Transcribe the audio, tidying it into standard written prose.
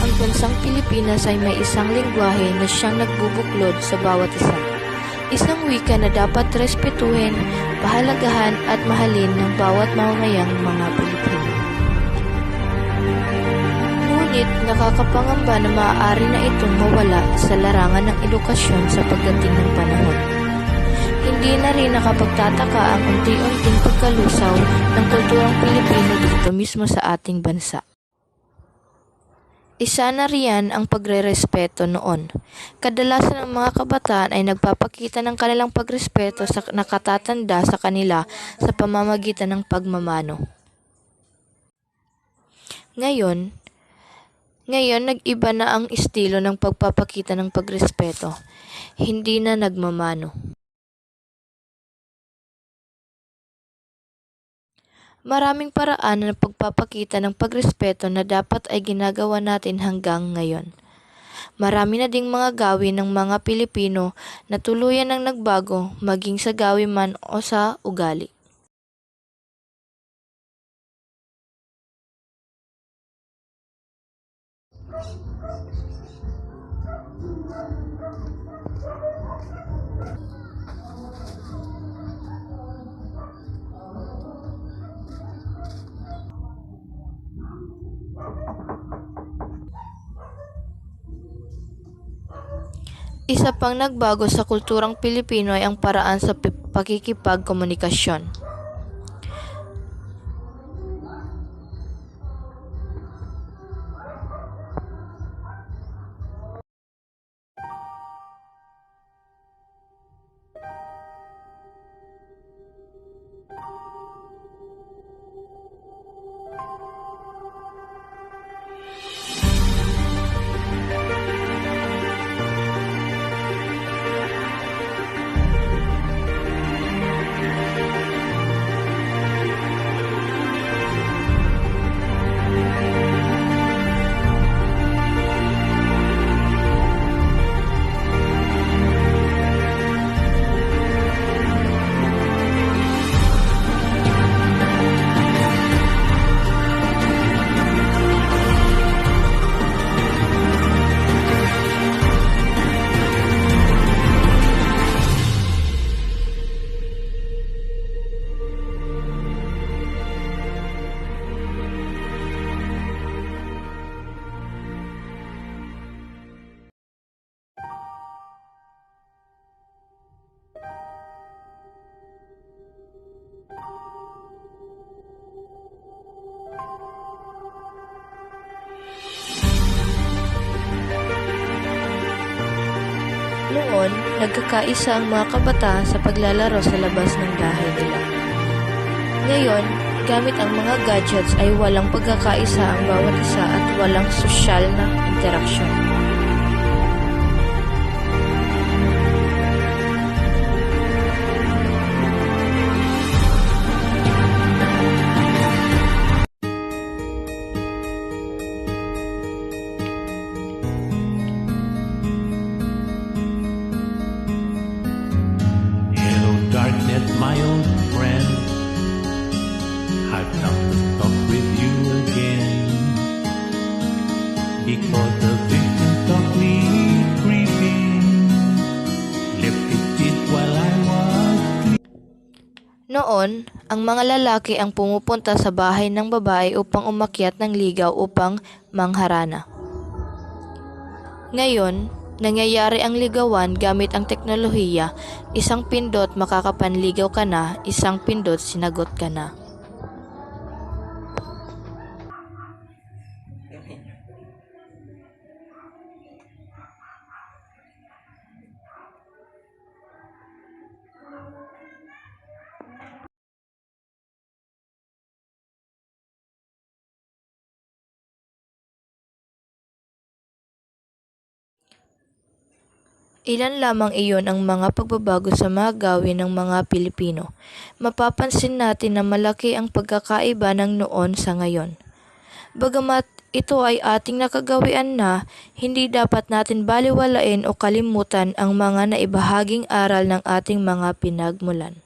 Ang bansang Pilipinas ay may isang lengguwahe na siyang nagbubuklod sa bawat isa. Isang wika na dapat respetuhin, pahalagahan at mahalin ng bawat mamamayang mga Pilipino. Ngunit nakakapangamba na maaari na itong mawala sa larangan ng edukasyon sa pagdating ng panahon. Hindi na rin nakapagtataka ang unti-unting pagkalusaw ng kulturang Pilipino dito mismo sa ating bansa. Isa na riyan ang pagrerespeto noon. Kadalasan ang mga kabataan ay nagpapakita ng kanilang pagrespeto sa nakatatanda sa kanila sa pamamagitan ng pagmamano. Ngayon nag-iba na ang estilo ng pagpapakita ng pagrespeto. Hindi na nagmamano. Maraming paraan ng pagpapakita ng pagrespeto na dapat ay ginagawa natin hanggang ngayon. Marami na ding mga gawin ng mga Pilipino na tuluyan ang nagbago maging sa gawi man o sa ugali. Isa pang nagbago sa kulturang Pilipino ay ang paraan sa pakikipagkomunikasyon. Noon, nagkakaisa ang mga kabataan sa paglalaro sa labas ng bahay nila. Ngayon, gamit ang mga gadgets ay walang pagkakaisa ang bawat isa at walang sosyal na interaksyon. Darkness, my old friend, I've come to talk with you again, because the visions of me creeping left it while I was. Noon, ang mga lalaki ang pumupunta sa bahay ng babae upang umakyat ng ligaw upang mangharana. Ngayon, nangyayari ang ligawan gamit ang teknolohiya. Isang pindot makakapanligaw ka na, isang pindot sinagot ka na. Ilan lamang iyon ang mga pagbabago sa mga gawin ng mga Pilipino. Mapapansin natin na malaki ang pagkakaiba ng noon sa ngayon. Bagamat ito ay ating nakagawian na, hindi dapat natin baliwalain o kalimutan ang mga naibahaging aral ng ating mga pinagmulan.